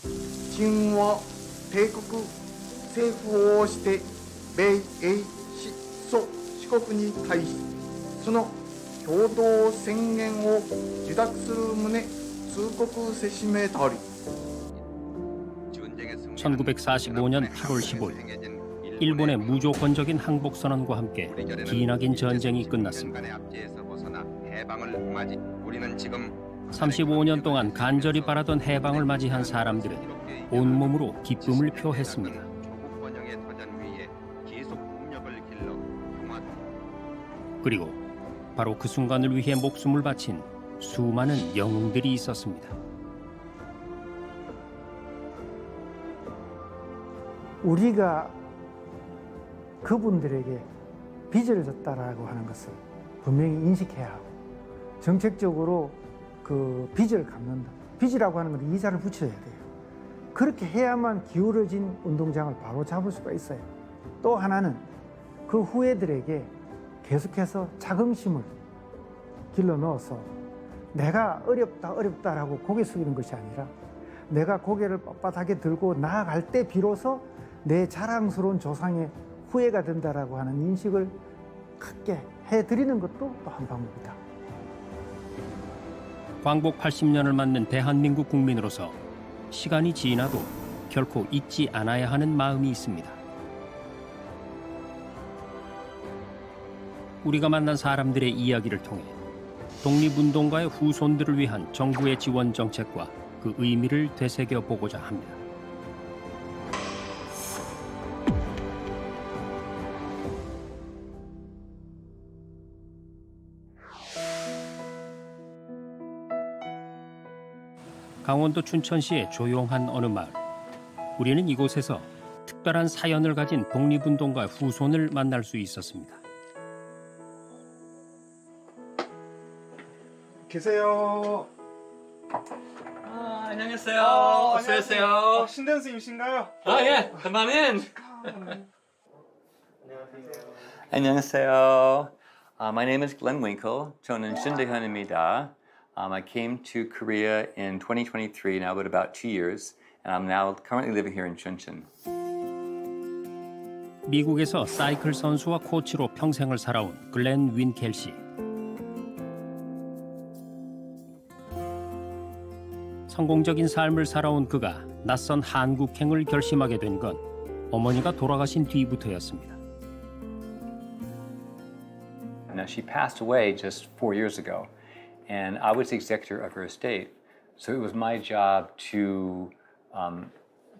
秦は帝国政府をして米英四蘇四国に対しその共同宣言を受諾する旨通告せしめたり 1945년 8월 15일 일본의 무조건적인 항복선언과 함께 기나긴 전쟁이 끝났습니다. 35년 동안 간절히 바라던 해방을 맞이한 사람들은 온몸으로 기쁨을 표했습니다. 그리고 바로 그 순간을 위해 목숨을 바친 수많은 영웅들이 있었습니다. 우리가 그분들에게 빚을 졌다라고 하는 것을 분명히 인식해야 하고 정책적으로 그 빚을 갚는다. 빚이라고 하는 건 이자를 붙여야 돼요. 그렇게 해야만 기울어진 운동장을 바로 잡을 수가 있어요. 또 하나는 그 후예들에게 계속해서 자긍심을 길러 넣어서 내가 어렵다라고 고개 숙이는 것이 아니라 내가 고개를 빳빳하게 들고 나아갈 때 비로소 내 자랑스러운 조상의 후예가 된다라고 하는 인식을 갖게 해드리는 것도 또 한 방법이다. 광복 80년을 맞는 대한민국 국민으로서 시간이 지나도 결코 잊지 않아야 하는 마음이 있습니다. 우리가 만난 사람들의 이야기를 통해 독립운동가의 후손들을 위한 정부의 지원 정책과 그 의미를 되새겨 보고자 합니다. 강원도 춘천시의 조용한 어느 마을. 우리는 이곳에서 특별한 사연을 가진 독립운동가 후손을 만날 수 있었습니다. 계세요. 안녕하세요. 안녕하세요. 어서 오세요. 신대 선생님이신가요? 예, come on in. 안녕하세요. My name is Glenn Winkle. 저는 신대현입니다. I came to Korea in 2023, now but about 2 years, and I'm now currently living here in Chuncheon. 미국에서 사이클 선수와 코치로 평생을 살아온 글렌 윈켈 씨. 성공적인 삶을 살아온 그가 낯선 한국행을 결심하게 된 건 어머니가 돌아가신 뒤부터였습니다. Now, she passed away just 4 years ago, and I was the executor of her estate. So it was my job to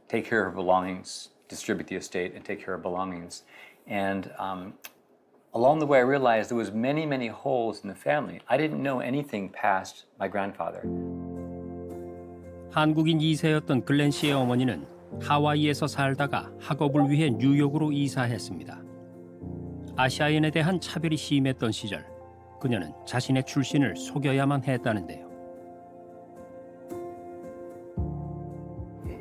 take care of her belongings, distribute the estate, and take care of belongings. And along the way, I realized there was many, many holes in the family. I didn't know anything past my grandfather. 한국인 2세였던 글렌 씨의 어머니는 하와이에서 살다가 학업을 위해 뉴욕으로 이사했습니다. 아시아인에 대한 차별이 심했던 시절, 그녀는 자신의 출신을 속여야만 했다는데요.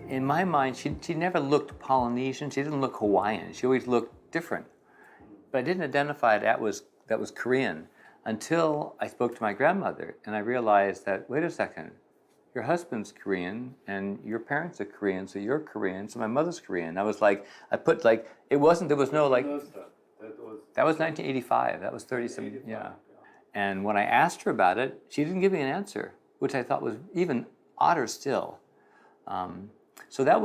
In my mind, she never looked Polynesian. She didn't look Hawaiian. She always looked different. But I didn't identify that was Korean until I spoke to my grandmother, and I realized that, wait a second, your husband's Korean and your parents are Korean, so you're Korean, so my mother's Korean. I was like, there was no like, that was 1985, that was 30-some, yeah. And when I asked her about it, she didn't give me an answer, which I thought was even odder still. So that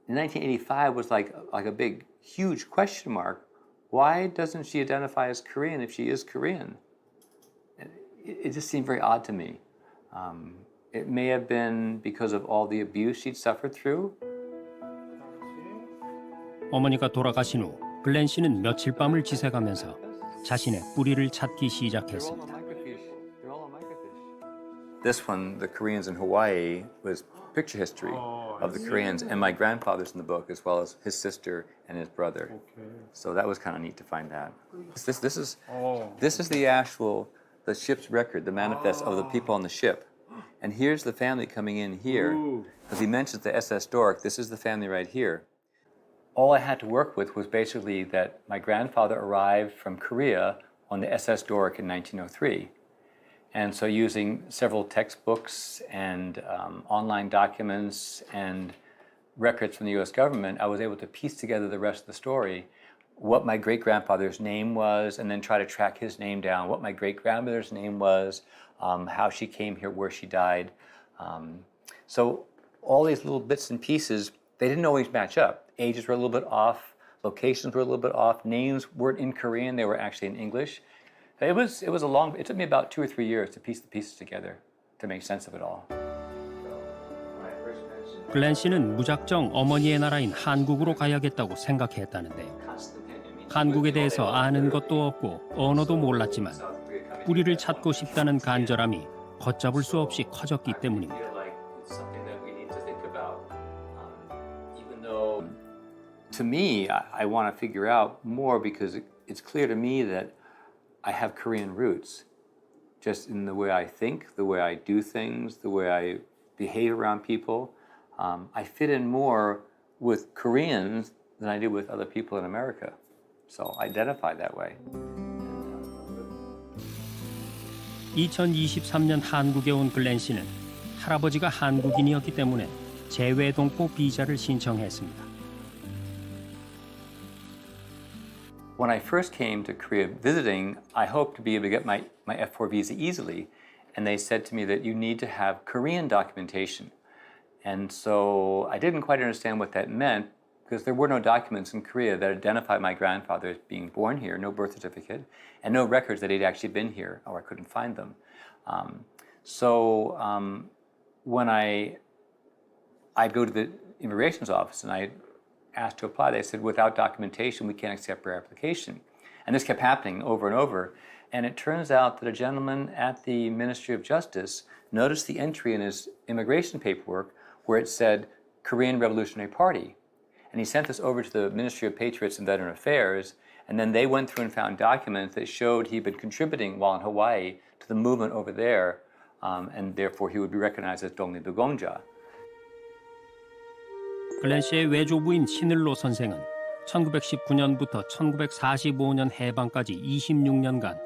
in 1985 was like a big, huge question mark. Why doesn't she identify as Korean if she is Korean? It just seemed very odd to me. It may have been because of all the abuse she'd suffered through. 어머니가 돌아가신 후 글렌 씨는 며칠 밤을 지새가면서 자신의 뿌리를 찾기 시작했습니다. This one, the Koreans in Hawaii, was picture history of the Koreans, and my grandfather's in the book, as well as his sister and his brother. So that was kind of neat to find that. This is the ship's record, the manifest of the people on the ship. And here's the family coming in here, because he mentions the SS Dork. This is the family right here. All I had to work with was basically that my grandfather arrived from Korea on the SS Dork in 1903. And so using several textbooks and online documents and records from the US government, I was able to piece together the rest of the story, what my great-grandfather's name was, and then try to track his name down, what my great-grandmother's name was, how she came here, where she died. So all these little bits and pieces, they didn't always match up. Ages were a little bit off, locations were a little bit off, names weren't in Korean, they were actually in English. It took me about 2 or 3 years to piece the pieces together to make sense of it all. 글렌 씨는 무작정 어머니의 나라인 한국으로 가야겠다고 생각했다는데요. 한국에 대해서 아는 것도 없고 언어도 몰랐지만 뿌리를 찾고 싶다는 간절함이 걷잡을 수 없이 커졌기 때문입니다. To me, I want to figure out more because it's clear to me that I have Korean roots, just in the way I think, the way I do things, the way I behave around people. I fit in more with Koreans than I do with other people in America. So I identify that way. 2023년 한국에 온 글렌 씨는 할아버지가 한국인이었기 때문에 재외동포 비자를 신청했습니다. When I first came to Korea visiting, I hoped to be able to get my F4 visa easily. And they said to me that you need to have Korean documentation. And so I didn't quite understand what that meant because there were no documents in Korea that identified my grandfather as being born here, no birth certificate, and no records that he'd actually been here, or I couldn't find them. When I'd go to the immigration's office and I asked to apply, they said, without documentation, we can't accept your application. And this kept happening over and over. And it turns out that a gentleman at the Ministry of Justice noticed the entry in his immigration paperwork where it said Korean Revolutionary Party. And he sent this over to the Ministry of Patriots and Veteran Affairs, and then they went through and found documents that showed he'd been contributing while in Hawaii to the movement over there, and therefore he would be recognized as 독립유공자. 글렌 씨의 외조부인 신을로 선생은 1919년부터 1945년 해방까지 26년간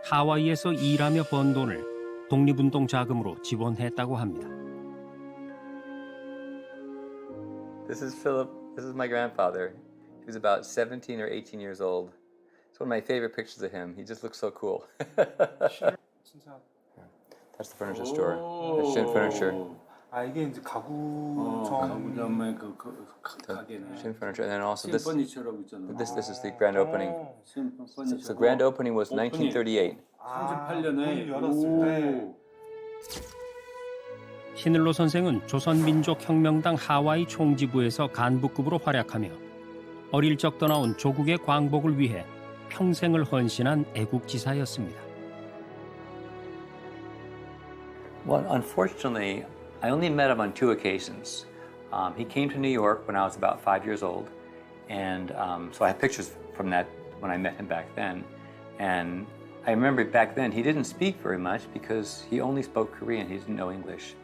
하와이에서 일하며 번 돈을 독립운동 자금으로 지원했다고 합니다. This is Philip. This is my grandfather. He was about 17 or 18 years old. It's one of my favorite pictures of him. He just looks so cool. That's the furniture store. That's Shin Furniture. 아 이게 이제 가구점의 그 가게네. Shin Furniture, and then also this. 퍼니처라고 있잖아요. This is the grand opening. 퍼니처. So grand opening was 1938. 38년에 열었을 때. 신을로 선생은 조선민족혁명당 하와이 총지부에서 간부급으로 활약하며 어릴 적 떠나온 조국의 광복을 위해 평생을 헌신한 애국지사였습니다. Well, unfortunately, I only met him on 2 occasions. He came to New York when I was about 5 years old, and so I have pictures from that when I met him back then. And I remember back then he didn't speak very much because he only spoke Korean, he didn't know English.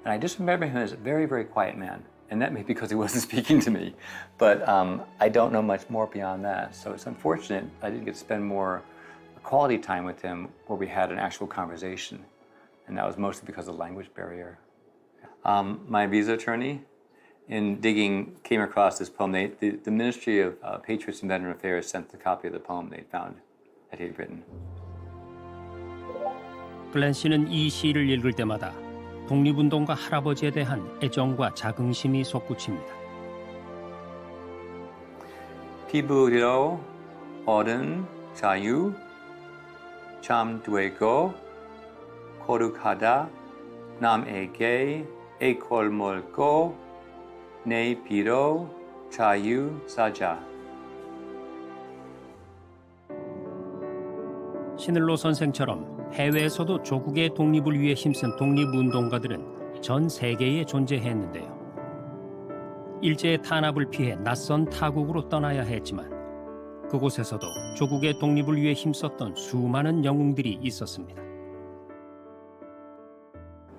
And I just remember him as a very, very quiet man. And that may be because he wasn't speaking to me. But I don't know much more beyond that. So it's unfortunate I didn't get to spend more quality time with him where we had an actual conversation. And that was mostly because of the language barrier. My visa attorney, in digging, came across this poem. The Ministry of Patriots and Veteran Affairs sent the copy of the poem they found that he had written. 글렌 씨는 이 시를 읽을 때마다 독립운동가 할아버지에 대한 애정과 자긍심이 솟구칩니다. 피부로 얻은 자유 참 되고 거룩하다 남에게 애콜 멀고 내 피로 자유 사자. 신을로 선생처럼 해외에서도 조국의 독립을 위해 힘쓴 독립운동가들은 전 세계에 존재했는데요. 일제의 탄압을 피해 낯선 타국으로 떠나야 했지만 그곳에서도 조국의 독립을 위해 힘썼던 수많은 영웅들이 있었습니다.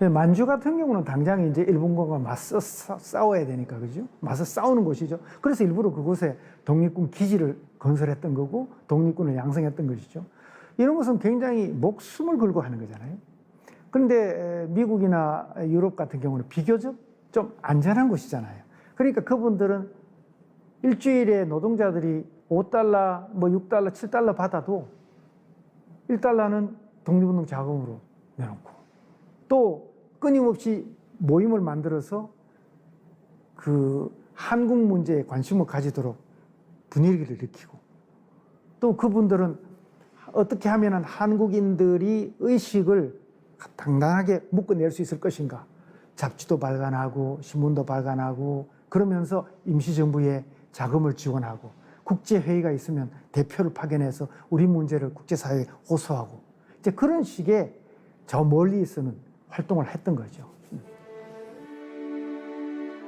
만주 같은 경우는 당장 이제 일본군과 맞서 싸워야 되니까, 그죠? 맞서 싸우는 곳이죠. 그래서 일부러 그곳에 독립군 기지를 건설했던 거고, 독립군을 양성했던 것이죠. 이런 것은 굉장히 목숨을 걸고 하는 거잖아요. 그런데 미국이나 유럽 같은 경우는 비교적 좀 안전한 곳이잖아요. 그러니까 그분들은 일주일에 노동자들이 $5, 뭐 $6, $7 받아도 $1는 독립운동 자금으로 내놓고 또 끊임없이 모임을 만들어서 그 한국 문제에 관심을 가지도록 분위기를 일으키고 또 그분들은 어떻게 하면 한국인들이 의식을 당당하게 묶어낼 수 있을 것인가. 잡지도 발간하고 신문도 발간하고 그러면서 임시정부에 자금을 지원하고 국제회의가 있으면 대표를 파견해서 우리 문제를 국제사회에 호소하고 이제 그런 식의 저 멀리서는 활동을 했던 거죠.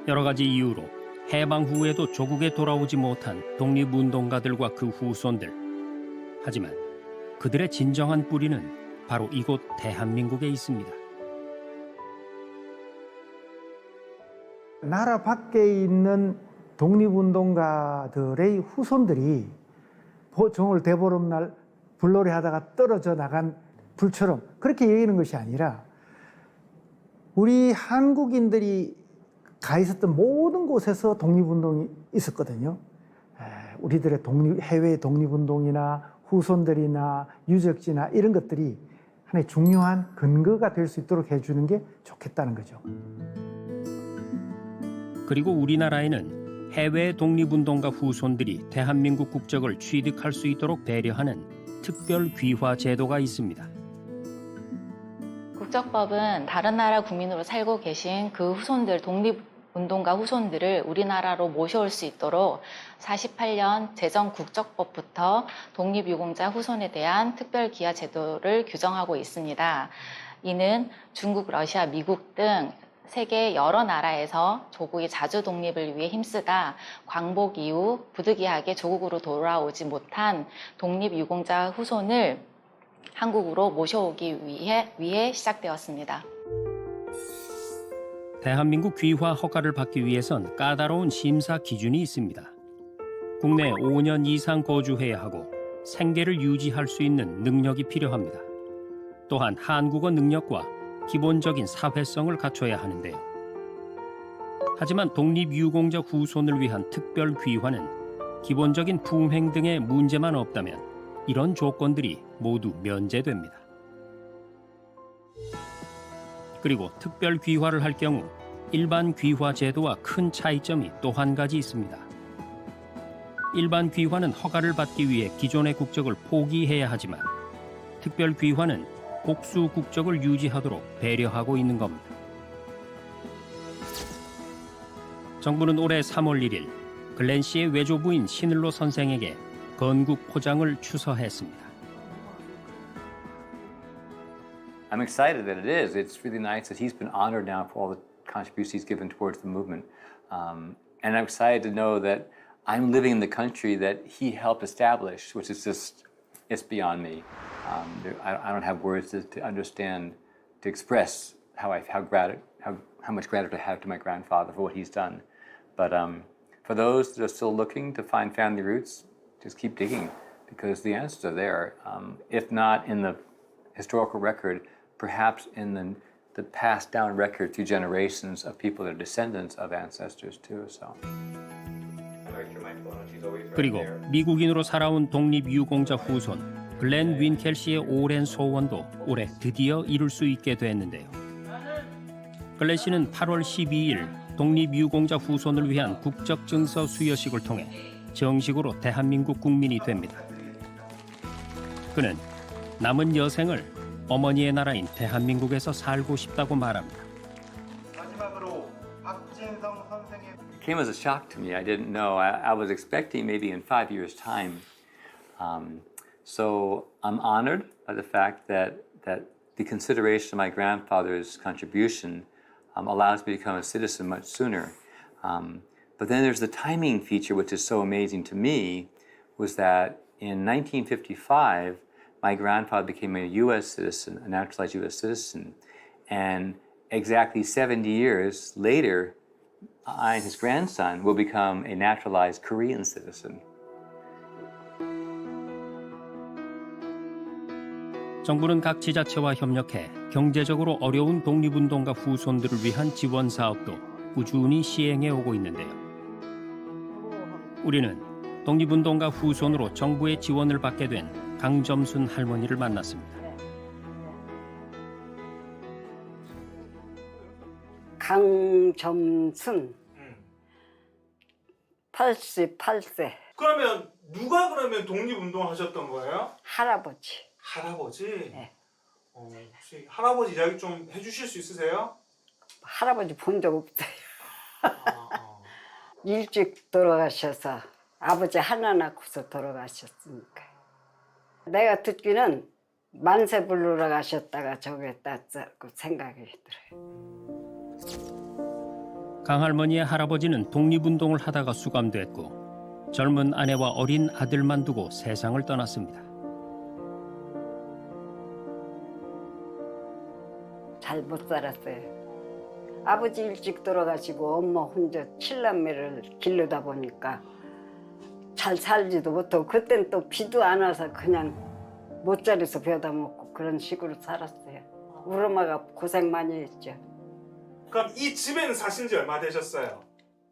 여러 가지 이유로 해방 후에도 조국에 돌아오지 못한 독립운동가들과 그 후손들. 하지만 그들의 진정한 뿌리는 바로 이곳 대한민국에 있습니다. 나라 밖에 있는 독립운동가들의 후손들이 정월 대보름날 불놀이 하다가 떨어져 나간 불처럼 그렇게 얘기하는 것이 아니라 우리 한국인들이 가 있었던 모든 곳에서 독립운동이 있었거든요. 우리들의 해외 독립운동이나 후손들이나 유적지나 이런 것들이 하나의 중요한 근거가 될 수 있도록 해주는 게 좋겠다는 거죠. 그리고 우리나라에는 해외 독립운동가 후손들이 대한민국 국적을 취득할 수 있도록 배려하는 특별 귀화 제도가 있습니다. 국적법은 다른 나라 국민으로 살고 계신 그 후손들, 독립운동가 후손들을 우리나라로 모셔올 수 있도록 48년 제정국적법부터 독립유공자 후손에 대한 특별기하 제도를 규정하고 있습니다. 이는 중국, 러시아, 미국 등 세계 여러 나라에서 조국의 자주 독립을 위해 힘쓰다 광복 이후 부득이하게 조국으로 돌아오지 못한 독립유공자 후손을 한국으로 모셔오기 위해 시작되었습니다. 대한민국 귀화 허가를 받기 위해선 까다로운 심사 기준이 있습니다. 국내 5년 이상 거주해야 하고 생계를 유지할 수 있는 능력이 필요합니다. 또한 한국어 능력과 기본적인 사회성을 갖춰야 하는데요. 하지만 독립유공자 후손을 위한 특별 귀화는 기본적인 품행 등의 문제만 없다면 이런 조건들이 모두 면제됩니다. 그리고 특별 귀화를 할 경우 일반 귀화 제도와 큰 차이점이 또 한 가지 있습니다. 일반 귀화는 허가를 받기 위해 기존의 국적을 포기해야 하지만 특별 귀화는 복수 국적을 유지하도록 배려하고 있는 겁니다. 정부는 올해 3월 1일 글렌 씨의 외조부인 신일로 선생에게 건국 포장을 추서했습니다. I'm excited that it is. It's really nice that he's been honored now for all the contributions he's given towards the movement. And I'm excited to know that I'm living in the country that he helped establish, which is just, it's beyond me. I don't have words to understand, to express how much gratitude I have to my grandfather for what he's done. But for those that are still looking to find family roots, just keep digging because the answers are there. If not in the historical record, perhaps in the passed down record through generations of people that are descendants of ancestors too. So. 그리고 미국인으로 살아온 독립유공자 후손 글렌 윈켈 씨의 오랜 소원도 올해 드디어 이룰 수 있게 됐는데요. 글렌 씨는 8월 12일 독립유공자 후손을 위한 국적증서 수여식을 통해 정식으로 대한민국 국민이 됩니다. 그는 남은 여생을 어머니의 나라인 대한민국에서 살고 싶다고 말합니다. 마지막으로 박진성 선생의 It came as a shock to me. I didn't know. I was expecting maybe in 5 years' time. So I'm honored by the fact that the consideration of my grandfather's contribution allows me to become a citizen much sooner. But then there's the timing feature, which is so amazing to me, was that in 1955, my grandfather became a U.S. citizen, a naturalized U.S. citizen. And exactly 70 years later, I and his grandson will become a naturalized Korean citizen. 정부는 각 지자체와 협력해 경제적으로 어려운 독립운동가 후손들을 위한 지원 사업도 꾸준히 시행해 오고 있는데요. 우리는 독립운동가 후손으로 정부의 지원을 받게 된 강점순 할머니를 만났습니다. 강점순 88세 그러면 누가 그러면 독립운동 하셨던 거예요? 할아버지. 할아버지? 네. 혹시 할아버지 이야기 좀 해주실 수 있으세요? 할아버지 본 적 없어요. 아, 일찍 돌아가셔서 아버지 하나 낳고서 돌아가셨으니까. 내가 듣기는 만세 부르러 가셨다가 저게 땄다고 생각이 들어요. 강할머니의 할아버지는 독립운동을 하다가 수감됐고 젊은 아내와 어린 아들만 두고 세상을 떠났습니다. 잘 못 살았어요. 아버지 일찍 돌아가시고 엄마 혼자 7남매를 기르다 보니까 잘 살지도 못하고 그땐 또 비도 안 와서 그냥 못자리에서 배다 먹고 그런 식으로 살았어요. 우리 엄마가 고생 많이 했죠. 그럼 이 집에는 사신 지 얼마 되셨어요?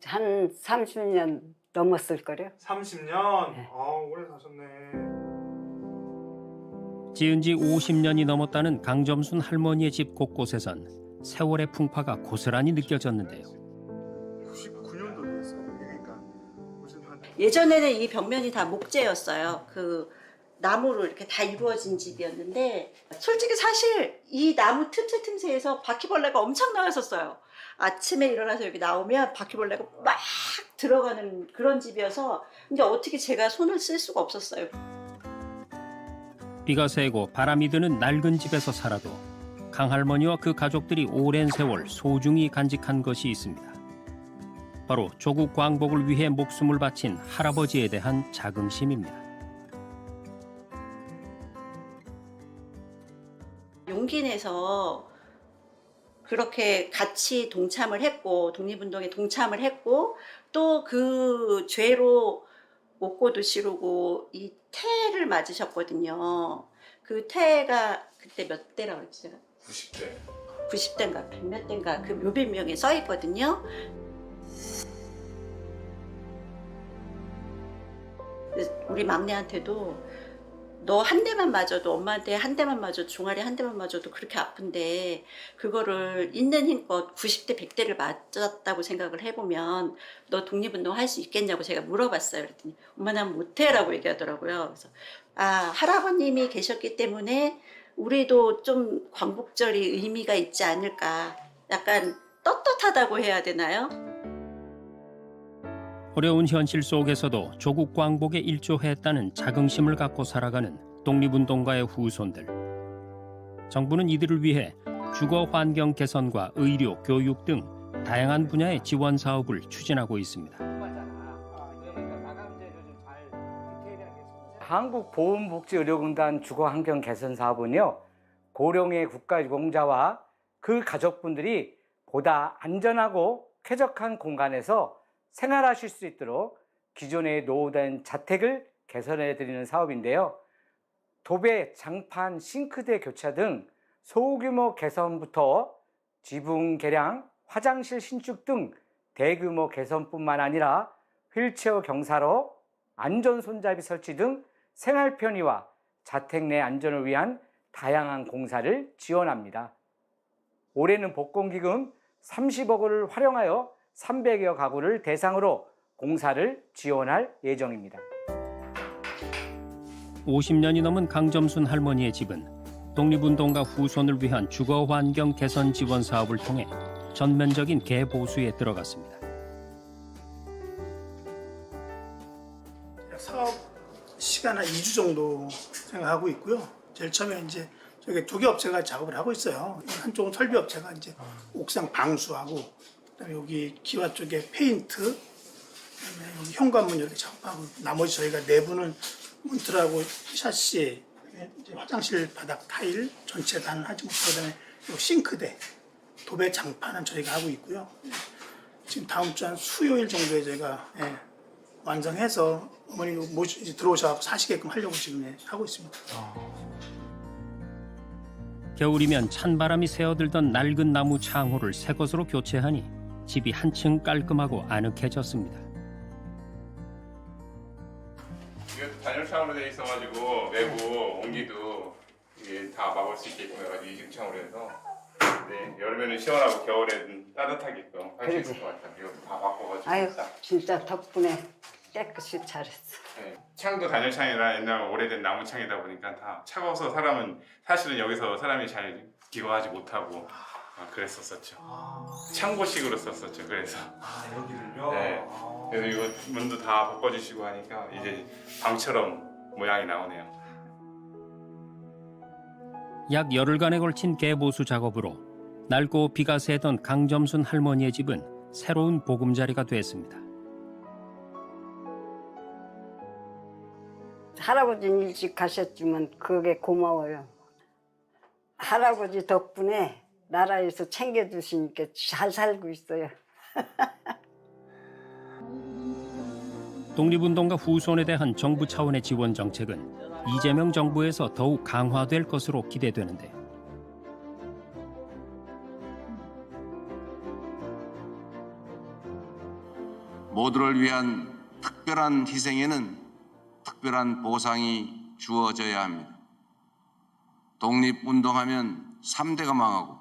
한 30년 넘었을 거요. 30년? 네. 오래 사셨네. 지은 지 50년이 넘었다는 강점순 할머니의 집 곳곳에선 세월의 풍파가 고스란히 느껴졌는데요. 99년도 됐어요. 그러니까 무슨 한 예전에는 이 벽면이 다 목재였어요. 그 나무로 이렇게 다 이루어진 집이었는데 솔직히 사실 이 나무 틈새에서 바퀴벌레가 엄청 나왔었어요. 아침에 일어나서 여기 나오면 바퀴벌레가 막 들어가는 그런 집이어서 근데 어떻게 제가 손을 쓸 수가 없었어요. 비가 새고 바람이 드는 낡은 집에서 살아도 강할머니와 그 가족들이 오랜 세월 소중히 간직한 것이 있습니다. 바로 조국 광복을 위해 목숨을 바친 할아버지에 대한 자긍심입니다. 용기 내서 그렇게 같이 동참을 했고 독립운동에 동참을 했고 또 그 죄로 옥고도 치르고 이 태를 맞으셨거든요. 그 태가 그때 몇 대라고 했지 제가? 90대. 90대인가 100몇 대인가 그 묘비명에 써 있거든요. 우리 막내한테도 너 한 대만 맞아도 엄마한테 한 대만 맞아도 종아리 한 대만 맞아도 그렇게 아픈데 그거를 있는 힘껏 90대 100대를 맞았다고 생각을 해보면 너 독립운동 할 수 있겠냐고 제가 물어봤어요. 그랬더니 엄마 난 못해라고 얘기하더라고요. 그래서 아 할아버님이 계셨기 때문에 우리도 좀 광복절이 의미가 있지 않을까 약간 떳떳하다고 해야 되나요? 어려운 현실 속에서도 조국 광복에 일조했다는 자긍심을 갖고 살아가는 독립운동가의 후손들. 정부는 이들을 위해 주거 환경 개선과 의료, 교육 등 다양한 분야의 지원 사업을 추진하고 있습니다. 한국보훈복지의료공단 주거환경 개선 사업은요, 고령의 국가유공자와 그 가족분들이 보다 안전하고 쾌적한 공간에서 생활하실 수 있도록 기존의 노후된 자택을 개선해 드리는 사업인데요. 도배, 장판, 싱크대 교체 등 소규모 개선부터 지붕 개량, 화장실 신축 등 대규모 개선뿐만 아니라 휠체어 경사로, 안전 손잡이 설치 등 생활 편의와 자택 내 안전을 위한 다양한 공사를 지원합니다. 올해는 복권기금 30억 원을 활용하여 300여 가구를 대상으로 공사를 지원할 예정입니다. 50년이 넘은 강점순 할머니의 집은 독립운동가 후손을 위한 주거 환경 개선 지원 사업을 통해 전면적인 개보수에 들어갔습니다. 사업 시간 한 2주 정도 생각하고 있고요. 제일 처음에 이제 저기 두 개 업체가 작업을 하고 있어요. 한쪽은 설비 업체가 이제 옥상 방수하고, 그다음에 여기 기와 쪽에 페인트, 그다음에 여기 현관문 이렇게 작업하고, 나머지 저희가 내부는 문틀하고 샤시, 이제 화장실 바닥 타일 전체 다는 하지 못하고, 그다음에 요 싱크대, 도배 장판은 저희가 하고 있고요. 지금 다음 주 한 수요일 정도에 저희가 완성해서 어머니 들어오셔서 사시게끔 하려고 지금 하고 있습니다. 겨울이면 찬바람이 새어들던 낡은 나무 창호를 새 것으로 교체하니 집이 한층 깔끔하고 아늑해졌습니다. 이것도 단열창으로 되어 있어가지고 외부 온기도 이게 다 막을 수 있게끔 해가지고 이중창으로 해서 네, 여름에는 시원하고 겨울에는 따뜻하게끔 할 수 있을 것 같아요. 이것도 다 바꿔가지고 아유 진짜 덕분에 깨끗이 잘했어. 네, 창도 단열창이라 옛날 오래된 나무 창이다 보니까 다 차가워서 사람은 사실은 여기서 사람이 잘 기거하지 못하고 그랬었죠. 창고식으로 썼었죠. 그래서 여기를요? 네. 그래서 이거 문도 다 바꿔주시고 하니까 이제 방처럼 모양이 나오네요. 약 열흘간에 걸친 개보수 작업으로 낡고 비가 새던 강점순 할머니의 집은 새로운 보금자리가 됐습니다. 할아버지는 일찍 가셨지만 그게 고마워요. 할아버지 덕분에 나라에서 챙겨주시니까 잘 살고 있어요. 독립운동가 후손에 대한 정부 차원의 지원 정책은 이재명 정부에서 더욱 강화될 것으로 기대되는데 모두를 위한 특별한 희생에는 특별한 보상이 주어져야 합니다. 독립운동하면 3대가 망하고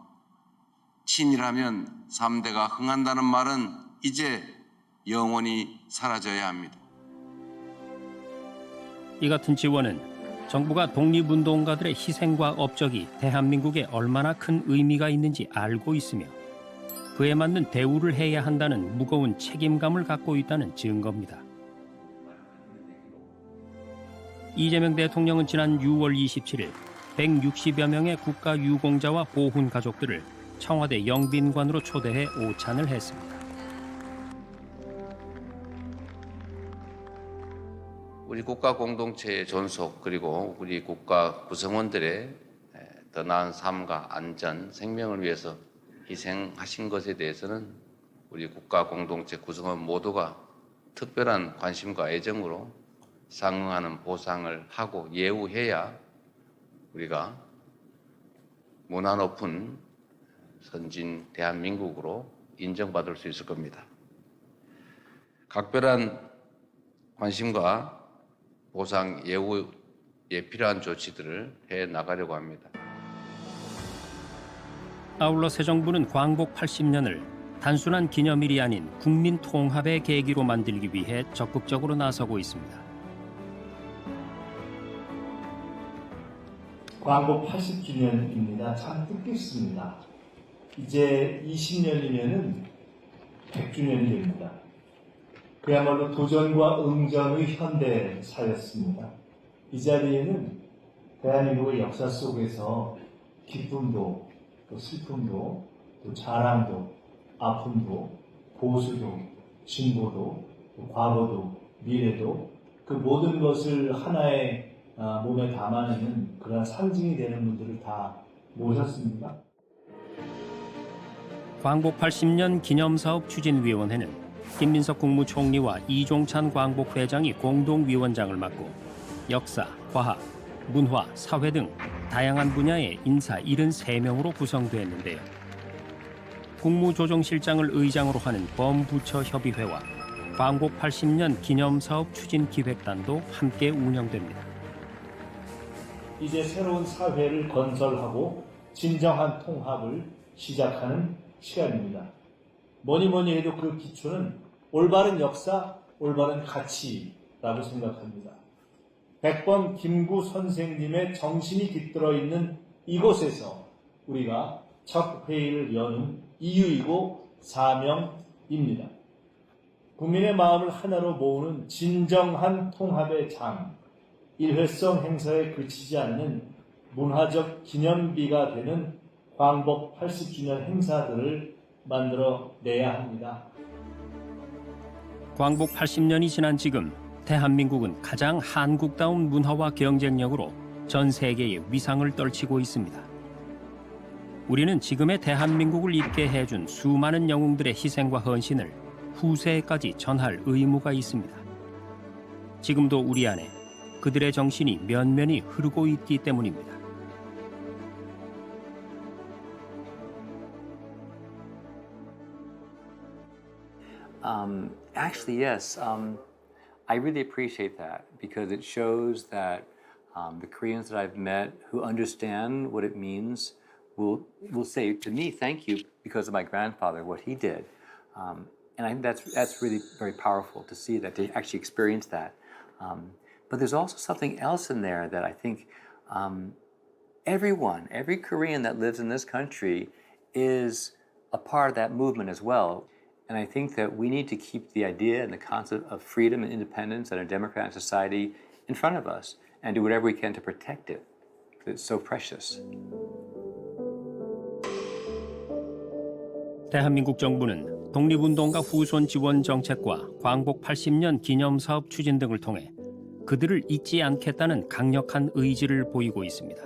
친일하면 3대가 흥한다는 말은 이제 영원히 사라져야 합니다. 이 같은 지원은 정부가 독립운동가들의 희생과 업적이 대한민국에 얼마나 큰 의미가 있는지 알고 있으며 그에 맞는 대우를 해야 한다는 무거운 책임감을 갖고 있다는 증거입니다. 이재명 대통령은 지난 6월 27일 160여 명의 국가유공자와 보훈 가족들을 청와대 영빈관으로 초대해 오찬을 했습니다. 우리 국가 공동체의 존속 그리고 우리 국가 구성원들의 더 나은 삶과 안전, 생명을 위해서 희생하신 것에 대해서는 우리 국가 공동체 구성원 모두가 특별한 관심과 애정으로 상응하는 보상을 하고 예우해야 우리가 문화 높은 선진 대한민국으로 인정받을 수 있을 겁니다. 각별한 관심과 보상 예우에 필요한 조치들을 해 나가려고 합니다. 아울러 새 정부는 광복 80년을 단순한 기념일이 아닌 국민 통합의 계기로 만들기 위해 적극적으로 나서고 있습니다. 광복 80주년입니다. 참 뜻깊습니다. 이제 20년이면은 100주년이 됩니다. 그야말로 도전과 응전의 현대사였습니다. 이 자리에는 대한민국의 역사 속에서 기쁨도 또 슬픔도 또 자랑도 아픔도 보수도 진보도 또 과거도 미래도 그 모든 것을 하나의 몸에 담아내는 그런 상징이 되는 분들을 다 모셨습니다. 광복 80년 기념사업 추진위원회는 김민석 국무총리와 이종찬 광복회장이 공동위원장을 맡고 역사, 과학, 문화, 사회 등 다양한 분야의 인사 73명으로 구성됐는데요. 국무조정실장을 의장으로 하는 범부처 협의회와 광복 80년 기념사업 추진기획단도 함께 운영됩니다. 이제 새로운 사회를 건설하고 진정한 통합을 시작하는 시간입니다. 뭐니 해도 그 기초는 올바른 역사, 올바른 가치라고 생각합니다. 100번 김구 선생님의 정신이 깃들어 있는 이곳에서 우리가 첫 회의를 여는 이유이고 사명입니다. 국민의 마음을 하나로 모으는 진정한 통합의 장, 일회성 행사에 그치지 않는 문화적 기념비가 되는 광복 80주년 행사들을 만들어내야 합니다. 광복 80년이 지난 지금 대한민국은 가장 한국다운 문화와 경쟁력으로 전 세계의 위상을 떨치고 있습니다. 우리는 지금의 대한민국을 있게 해준 수많은 영웅들의 희생과 헌신을 후세에까지 전할 의무가 있습니다. 지금도 우리 안에 그들의 정신이 면면히 흐르고 있기 때문입니다. Actually, yes. I really appreciate that because it shows that the Koreans that I've met who understand what it means will say to me, thank you, because of my grandfather, what he did. And I think that's really very powerful to see that they actually experience that. But there's also something else in there that I think every Korean that lives in this country is a part of that movement as well. And I think that we need to keep the idea and the concept of freedom and independence and a democratic society in front of us and do whatever we can to protect it. It's so precious. 대한민국 정부는 독립운동가 후손 지원 정책과 광복 80년 기념사업 추진 등을 통해 그들을 잊지 않겠다는 강력한 의지를 보이고 있습니다.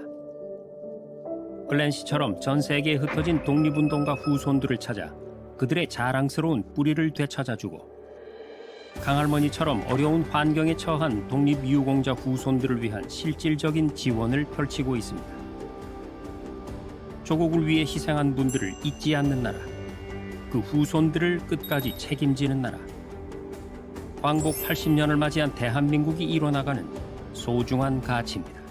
글렌 씨처럼 전 세계에 흩어진 독립운동가 후손들을 찾아 그들의 자랑스러운 뿌리를 되찾아주고 강할머니처럼 어려운 환경에 처한 독립유공자 후손들을 위한 실질적인 지원을 펼치고 있습니다. 조국을 위해 희생한 분들을 잊지 않는 나라, 그 후손들을 끝까지 책임지는 나라. 광복 80년을 맞이한 대한민국이 이뤄나가는 소중한 가치입니다.